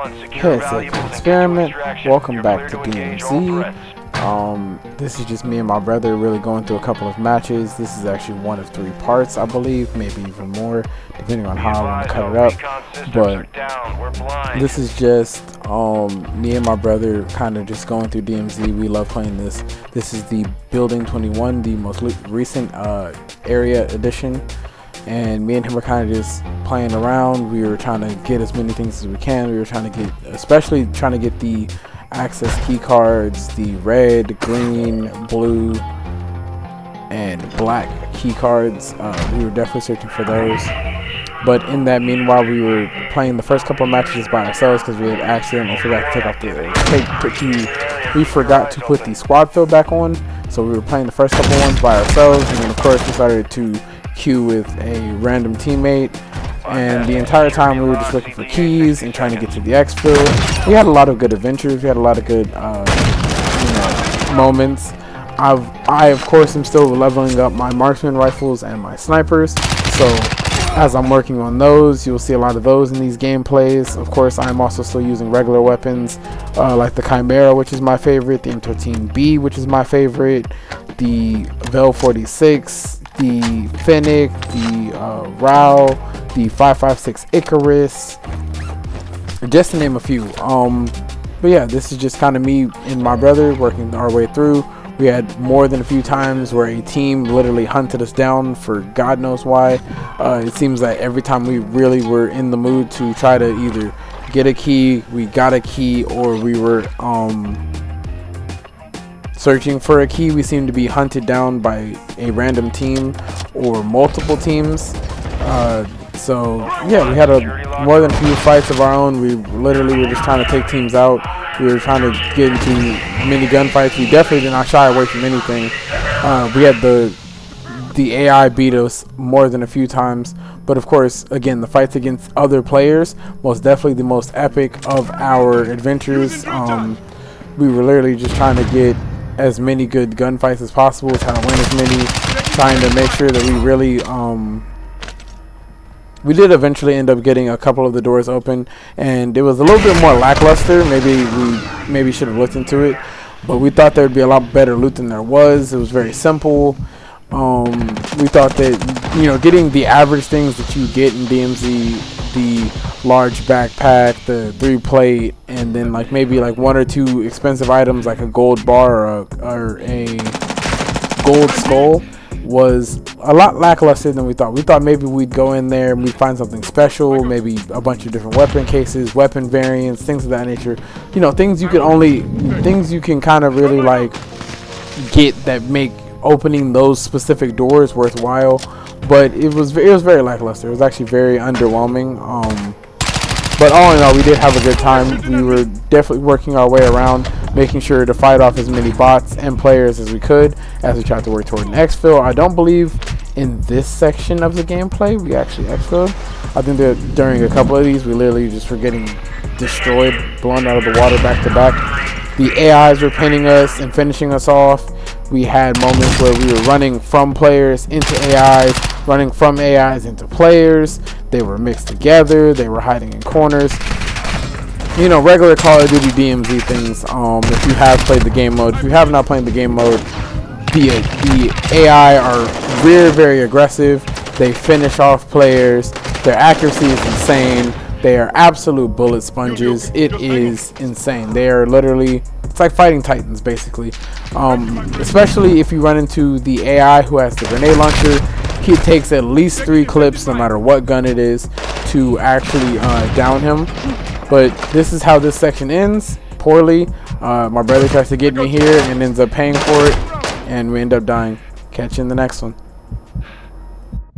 Hey, it's Experiment. Welcome back to DMZ. This is just me and my brother really going through a couple of matches. This is actually one of 3 parts, I believe, maybe even more, depending on how I want to cut it up. But this is just me and my brother kind of just going through DMZ. We love playing this. This is the Building 21, the most recent area edition. And me and him were kind of just playing around. We were trying to get as many things as we can. We were trying to get, especially trying to get the access key cards, the red, green, blue, and black key cards. We were definitely searching for those. But in that meanwhile, we were playing the first couple of matches by ourselves because we had accidentally forgot to take off we forgot to put the squad fill back on. So we were playing the first couple ones by ourselves, and then of course we started to queue with a random teammate, and the entire time we were just looking for keys and trying to get to the exfil. We had a lot of good adventures. We had a lot of good moments. I of course am still leveling up my marksman rifles and my snipers, so as I'm working on those, you'll see a lot of those in these gameplays. Of course, I'm also still using regular weapons like the Chimera, which is my favorite, the M13B, which is my favorite, the Vel 46, the Fennec, the Rao, the 5.56 Icarus, just to name a few. But yeah, this is just kind of me and my brother working our way through. We had more than a few times where a team literally hunted us down for God knows why. It seems that every time we really were in the mood to try to either get a key, we got a key, or we were searching for a key, we seemed to be hunted down by a random team or multiple teams. So yeah, we had more than a few fights of our own. We literally were just trying to take teams out. We were trying to get into mini gunfights. We definitely did not shy away from anything. We had the AI beat us more than a few times, but of course, again, the fights against other players, most definitely the most epic of our adventures. We were literally just trying to get as many good gunfights as possible, trying to win as many, trying to make sure that we really we did eventually end up getting a couple of the doors open, and it was a little bit more lackluster. Maybe we should have looked into it, but we thought there would be a lot better loot than there was. It was very simple. We thought that, you know, getting the average things that you get in DMZ, the large backpack, the 3-plate, and then like maybe like 1 or 2 expensive items like a gold bar or a gold skull, was a lot lackluster than we thought. We thought maybe we'd go in there and we'd find something special, maybe a bunch of different weapon cases, weapon variants, things of that nature. You know, things you can kind of really like get that make opening those specific doors worthwhile. But it was very lackluster. It was actually very underwhelming. But all in all, we did have a good time. We were definitely working our way around, making sure to fight off as many bots and players as we could as we tried to work toward an exfil. I don't believe in this section of the gameplay we actually exfilled. I think that during a couple of these, we literally just were getting destroyed, blown out of the water back to back. The AIs were pinning us and finishing us off. We had moments where we were running from players into AIs, running from AIs into players. They were mixed together. They were hiding in corners. You know, regular Call of Duty DMZ things. If you have played the game mode, if you have not played the game mode, the AI are very aggressive. They finish off players. Their accuracy is insane. They are absolute bullet sponges. It is insane. They are literally, it's like fighting titans basically. Especially if you run into the AI who has the grenade launcher. He takes at least 3 clips, no matter what gun it is, to actually down him. But this is how this section ends, poorly. My brother tries to get me here and ends up paying for it, and we end up dying. Catch you in the next one.